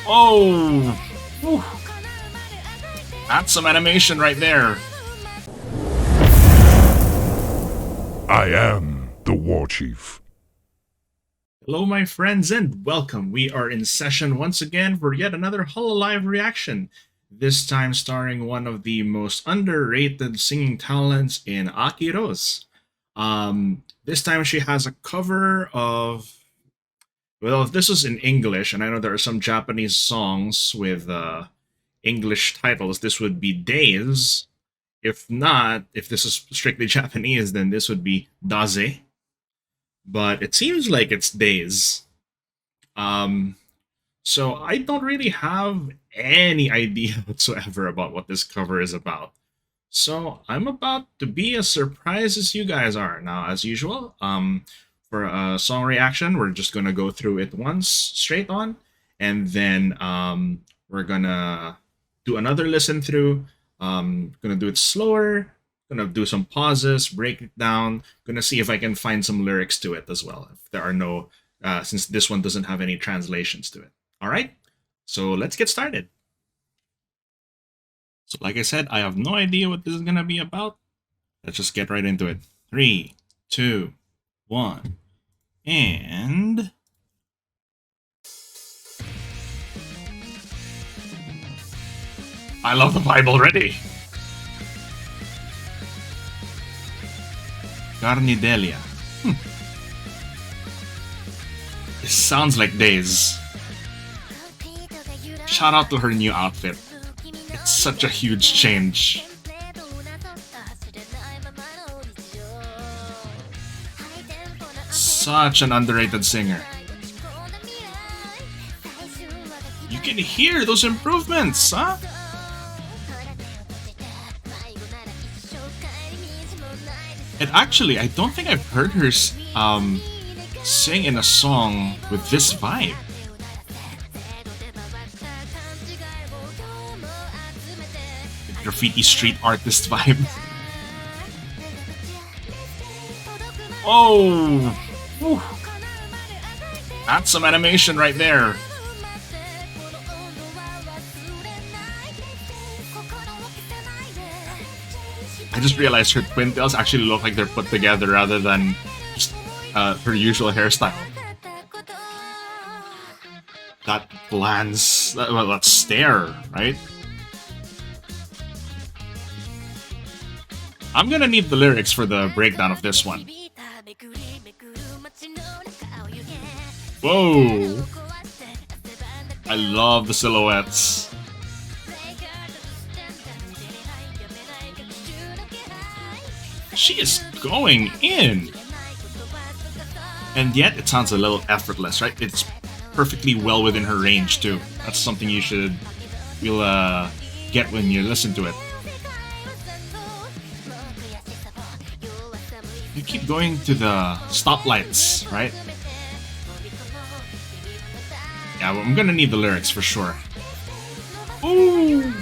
Oh! Whew. That's some animation right there. I am the War Chief. Hello, my friends, and welcome. We are in session once again for yet another Hololive reaction. This time starring one of the most underrated singing talents in Aki Rose. This time she has a cover of... Well, if this was in English, and I know there are some Japanese songs with English titles, this would be Daze. If not, if this is strictly Japanese, then this would be Daze. But it seems like it's Daze. Um, so I don't really have any idea whatsoever about what this cover is about. So I'm about to be as surprised as you guys are. Now, as usual, for a song reaction, we're just gonna go through it once straight on, and then we're gonna do another listen through. Gonna do it slower. Gonna do some pauses, break it down. Gonna see if I can find some lyrics to it as well. If there are no, since this one doesn't have any translations to it. All right, so let's get started. So, like I said, I have no idea what this is gonna be about. Let's just get right into it. 3, 2, 1, and I love the vibe already. Garnidelia. This sounds like Daze. Shout out to her new outfit. It's such a huge change. Such an underrated singer. You can hear those improvements, huh? And actually, I don't think I've heard her sing in a song with this vibe. The graffiti street artist vibe. Oh! Whew. That's some animation right there. I just realized her twin tails actually look like they're put together rather than just her usual hairstyle. That glance, that stare, right? I'm gonna need the lyrics for the breakdown of this one. Whoa! I love the silhouettes. She is going in! And yet, it sounds a little effortless, right? It's perfectly well within her range, too. That's something you'll get when you listen to it. You keep going to the stoplights, right? Yeah, well, I'm gonna need the lyrics for sure. Ooh!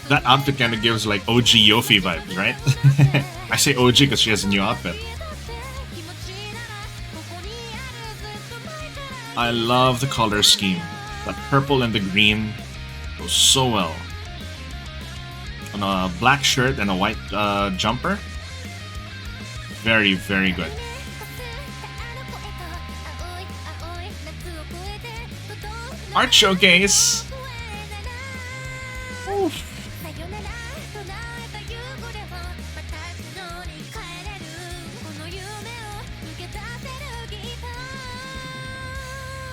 That outfit kind of gives like OG Yofi vibes, right? I say OG because she has a new outfit. I love the color scheme. That purple and the green goes so well. On a black shirt and a white jumper. Very, very good. Art showcase! Oof.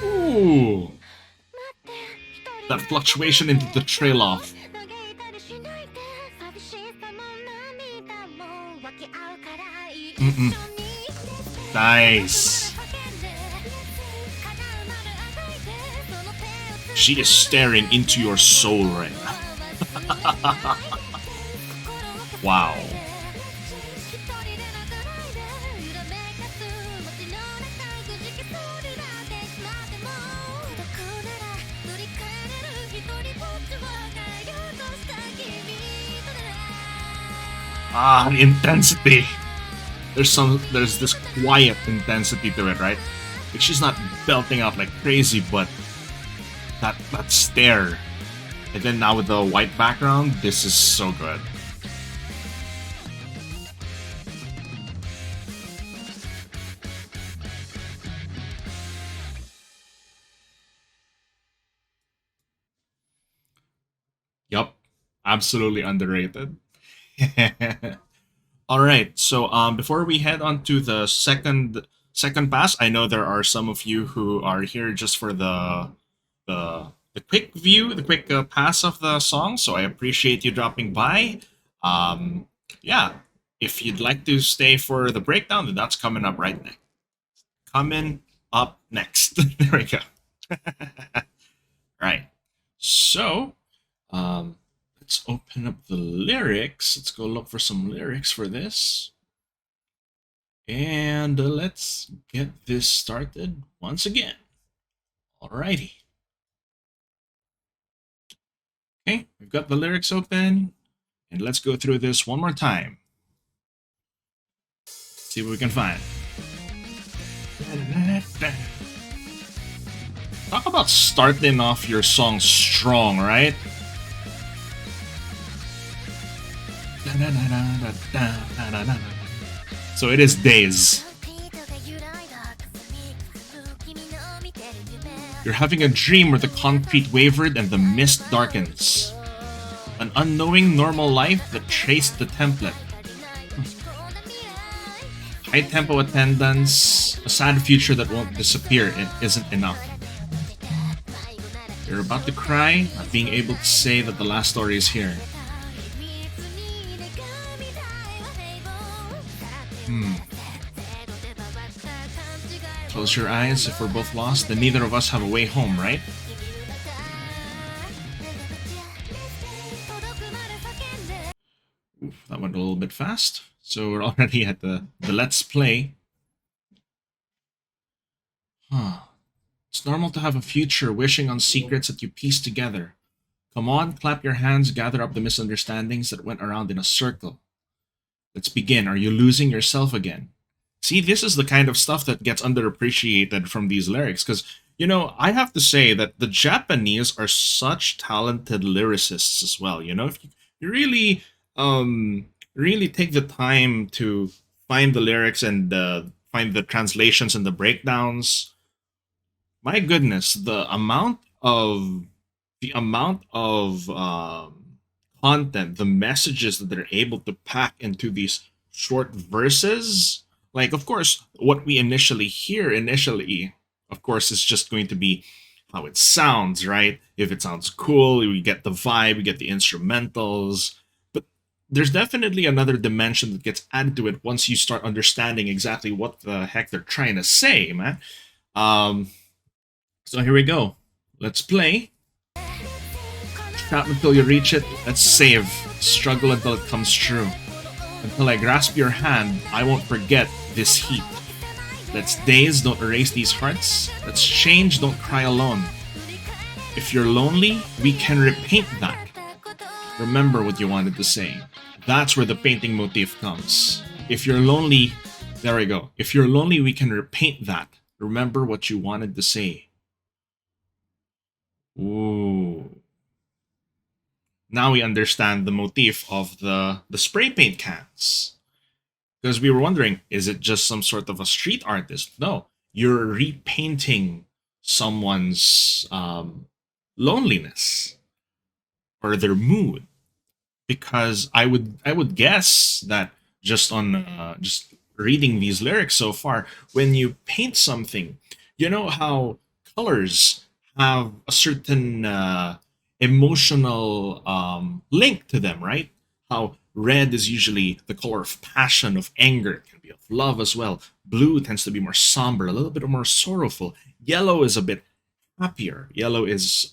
Ooh. That fluctuation into the trail off. Nice. She is staring into your soul right now. Wow. Ah, intensity. there's this quiet intensity to it, right? Like she's not belting out like crazy, but that stare. And then now with the white background, this is so good. Yup, absolutely underrated. All right, so before we head on to the second pass, I know there are some of you who are here just for the quick view, the quick pass of the song. So I appreciate you dropping by. Um, yeah, if you'd like to stay for the breakdown, then that's coming up right next. Coming up next. There we go. Right. So, let's open up the lyrics. Let's go look for some lyrics for this. And let's get this started once again. Alrighty. Okay, we've got the lyrics open. And let's go through this one more time. See what we can find. Talk about starting off your song strong, right? So it is Daze. You're having a dream where the concrete wavered and the mist darkens. An unknowing normal life that traced the template. High tempo attendance, a sad future that won't disappear, it isn't enough. You're about to cry, not being able to say that the last story is here. Close your eyes. If we're both lost, then neither of us have a way home, right? Oof, that went a little bit fast. So we're already at the let's play. Huh. It's normal to have a future wishing on secrets that you piece together. Come on, clap your hands, gather up the misunderstandings that went around in a circle. Let's begin. Are you losing yourself again? See, this is the kind of stuff that gets underappreciated from these lyrics because, you know, I have to say that the Japanese are such talented lyricists as well. You know, if you really, really take the time to find the lyrics and find the translations and the breakdowns, my goodness, the amount of content, the messages that they're able to pack into these short verses. Like, of course, what we initially, of course, is just going to be how it sounds, right? If it sounds cool, we get the vibe, we get the instrumentals. But there's definitely another dimension that gets added to it once you start understanding exactly what the heck they're trying to say, man. Um, so here we go. Let's play. Trap until you reach it. Let's save. Struggle until it comes true. Until I grasp your hand, I won't forget this heat. Let's daze, don't erase these hearts. Let's change, don't cry alone. If you're lonely, we can repaint that. Remember what you wanted to say. That's where the painting motif comes. If you're lonely, there we go. If you're lonely, we can repaint that. Remember what you wanted to say. Ooh. Now we understand the motif of the spray paint cans. Because we were wondering, is it just some sort of a street artist? No, you're repainting someone's loneliness or their mood. Because I would guess that just on just reading these lyrics so far, when you paint something, you know how colors have a certain emotional link to them, right? How red is usually the color of passion, of anger, it can be of love as well. Blue tends to be more somber, a little bit more sorrowful. Yellow is a bit happier. Yellow is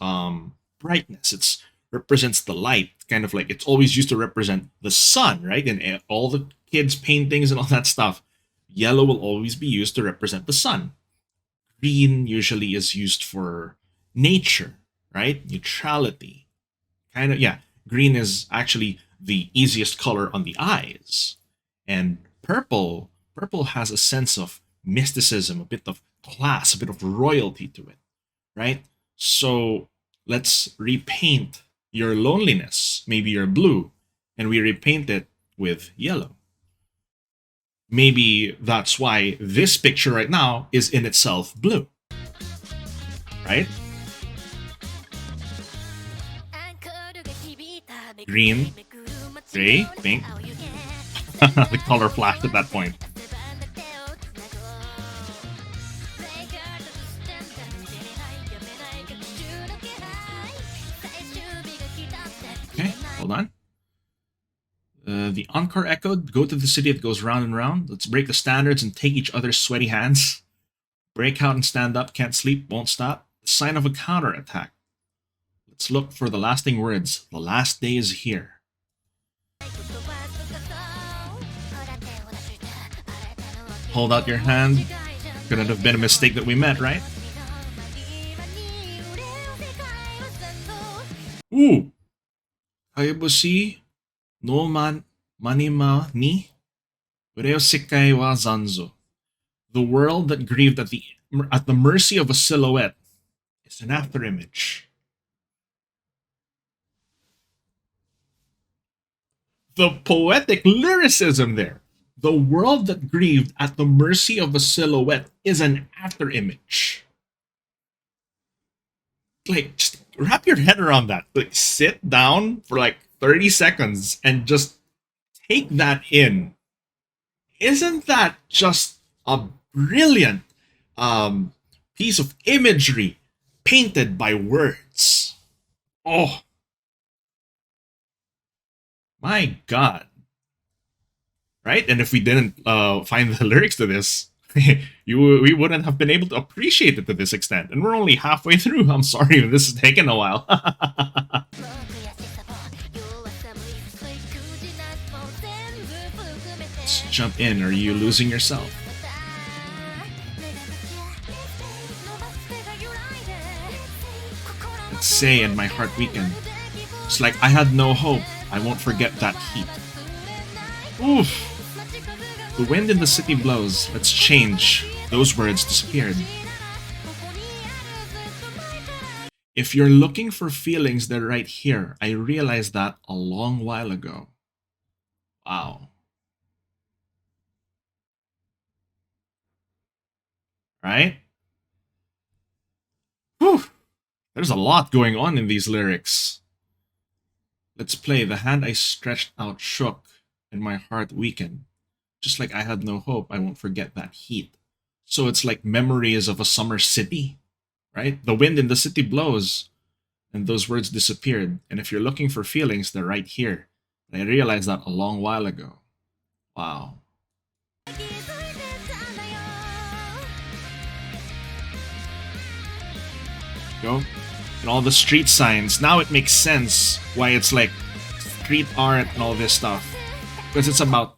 brightness. It's represents the light, kind of like it's always used to represent the sun, right? And all the kids' paintings and all that stuff. Yellow will always be used to represent the sun. Green usually is used for nature, right? Neutrality. Kind of, yeah. Green is actually the easiest color on the eyes. And purple Purple has a sense of mysticism, a bit of class, a bit of royalty to it, right? So let's repaint your loneliness. Maybe you're blue, and we repaint it with yellow. Maybe that's why this picture right now is in itself blue, right? Green, gray, pink. The color flashed at that point. Okay, hold on. The encore echoed. Go to the city that goes round and round. Let's break the standards and take each other's sweaty hands. Break out and stand up. Can't sleep, won't stop. The sign of a counterattack. Let's look for the lasting words. The last day is here. Hold out your hand. Couldn't have been a mistake that we met, right? Ooh! Hayabushi no manima ni ureosekai wa zanzo. The world that grieved at the mercy of a silhouette is an afterimage. The poetic lyricism there. The world that grieved at the mercy of a silhouette is an afterimage. Like, just wrap your head around that. Like, sit down for like 30 seconds and just take that in. Isn't that just a brilliant piece of imagery painted by words? Oh, my God. Right? And if we didn't find the lyrics to this, we wouldn't have been able to appreciate it to this extent. And we're only halfway through. I'm sorry if this has taken a while. Let's jump in. Are you losing yourself? Let's say, and my heart weakened. It's like I had no hope. I won't forget that heat. Oof. The wind in the city blows. Let's change. Those words disappeared. If you're looking for feelings, they're right here. I realized that a long while ago. Wow. Right? Whew. There's a lot going on in these lyrics. Let's play. The hand I stretched out shook, and my heart weakened. Just like I had no hope, I won't forget that heat. So it's like memories of a summer city, right? The wind in the city blows, and those words disappeared. And if you're looking for feelings, they're right here. I realized that a long while ago. Wow. Go. And all the street signs. Now it makes sense why it's like street art and all this stuff. Because it's about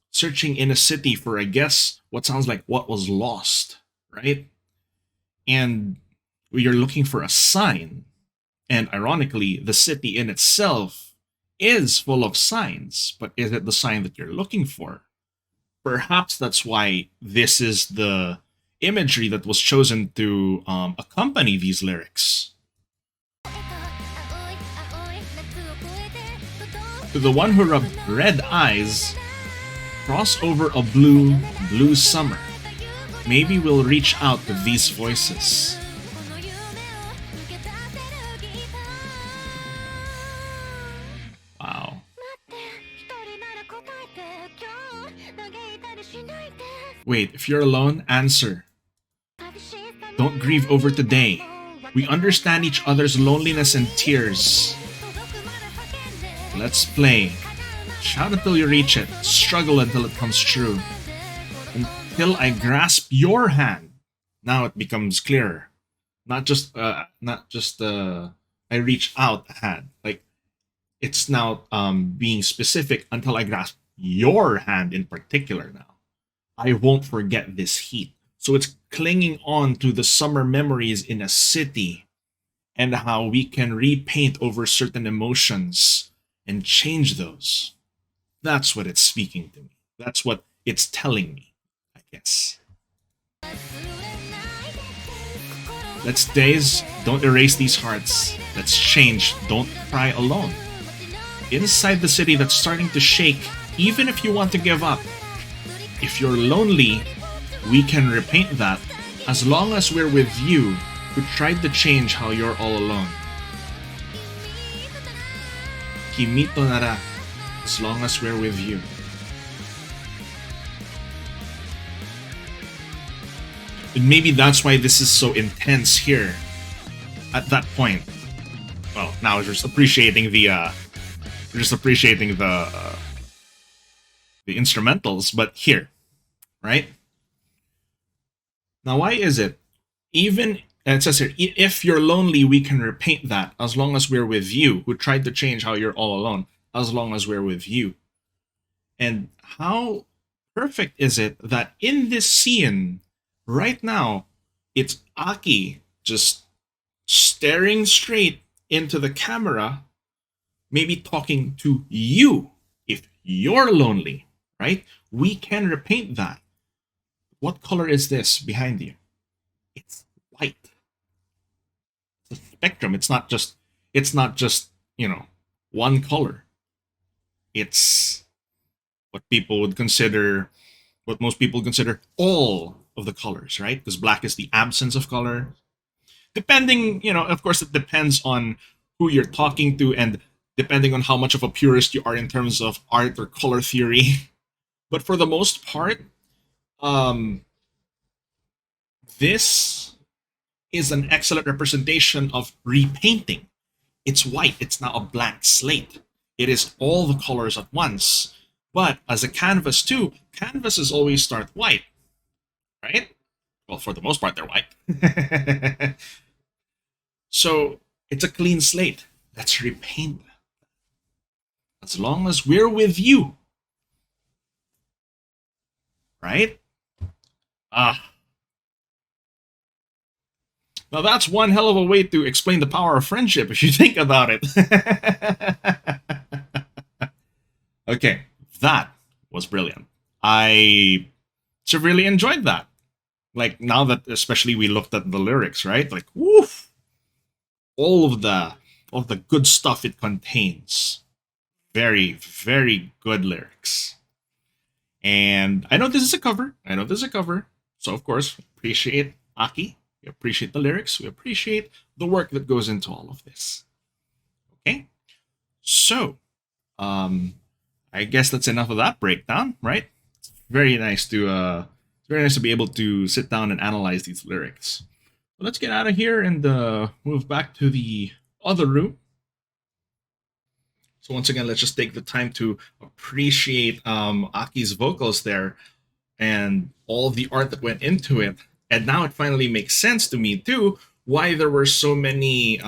searching in a city for, I guess, what sounds like what was lost, right? And you're looking for a sign. And ironically, the city in itself is full of signs, but is it the sign that you're looking for? Perhaps that's why this is the imagery that was chosen to accompany these lyrics. To the one who rubbed red eyes, cross over a blue summer. Maybe we'll reach out to these voices. Wow. Wait, if you're alone, answer. Don't grieve over today. We understand each other's loneliness and tears. Let's play. Shout until you reach it. Struggle until it comes true. Until I grasp your hand. Now it becomes clearer. Not just I reach out a hand. Like it's now being specific until I grasp your hand in particular now. I won't forget this heat. So it's clinging on to the summer memories in a city and how we can repaint over certain emotions and change those. That's what it's speaking to me. That's what it's telling me, I guess. Let's Daze, don't erase these hearts. Let's change, don't cry alone. Inside the city that's starting to shake, even if you want to give up. If you're lonely, we can repaint that as long as we're with you who tried to change how you're all alone. Kimito nara, as long as we're with you. And maybe that's why this is so intense here. At that point, well, now we're just appreciating the instrumentals, but here, right? Now, why is it? Even and it says here, if you're lonely, we can repaint that as long as we're with you. Who tried to change how you're all alone? As long as we're with you. And how perfect is it that in this scene, right now, it's Aki just staring straight into the camera, maybe talking to you. If you're lonely, right? We can repaint that. What color is this behind you? It's white. It's a spectrum. It's not just one color. It's what most people consider all of the colors, right? Because black is the absence of color. Depending, of course, it depends on who you're talking to and depending on how much of a purist you are in terms of art or color theory. But for the most part, this is an excellent representation of repainting. It's white. It's now a blank slate. It is all the colors at once. But as a canvas too, canvases always start white, right? Well, for the most part, they're white. So it's a clean slate. Let's repaint that. As long as we're with you. Right? Now that's one hell of a way to explain the power of friendship if you think about it. Okay, that was brilliant. I severely enjoyed that. Like now that especially we looked at the lyrics, right? Like woof. All of the good stuff it contains. Very, very good lyrics. And I know this is a cover. So of course, appreciate Aki. We appreciate the lyrics. We appreciate the work that goes into all of this. Okay? So, I guess that's enough of that breakdown, right? It's very nice to be able to sit down and analyze these lyrics. But let's get out of here and move back to the other room. So once again, let's just take the time to appreciate Aki's vocals there and all the art that went into it. And now it finally makes sense to me too why there were so many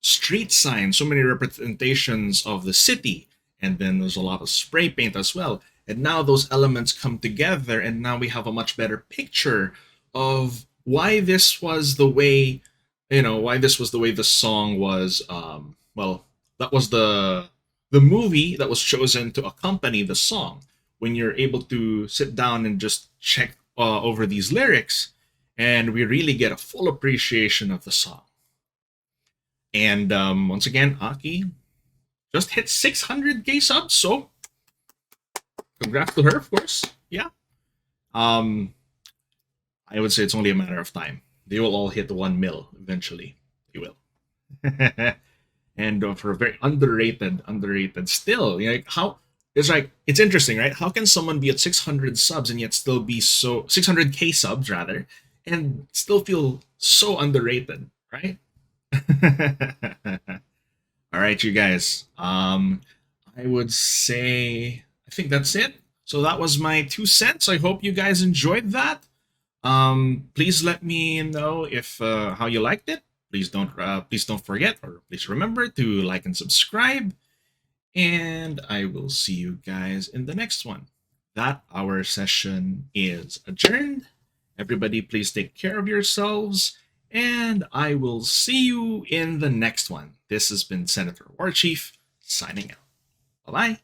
street signs, so many representations of the city, and then there's a lot of spray paint as well. And now those elements come together, and now we have a much better picture of why this was the way, the song was. That was the movie that was chosen to accompany the song. When you're able to sit down and just check over these lyrics, and we really get a full appreciation of the song. And once again, Aki just hit 600k subs, so congrats to her, of course. Yeah. I would say it's only a matter of time. They will all hit the 1 mil eventually. They will. And for a very underrated still, it's interesting, right? How can someone be at 600 subs and yet still be 600k subs rather, and still feel so underrated, right? All right, you guys. I would say I think that's it. So that was my 2 cents. I hope you guys enjoyed that. Please let me know if how you liked it. Please don't forget, or please remember to like and subscribe. And I will see you guys in the next one. That our session is adjourned. Everybody, please take care of yourselves, and I will see you in the next one. This has been Senator Warchief signing out. Bye bye.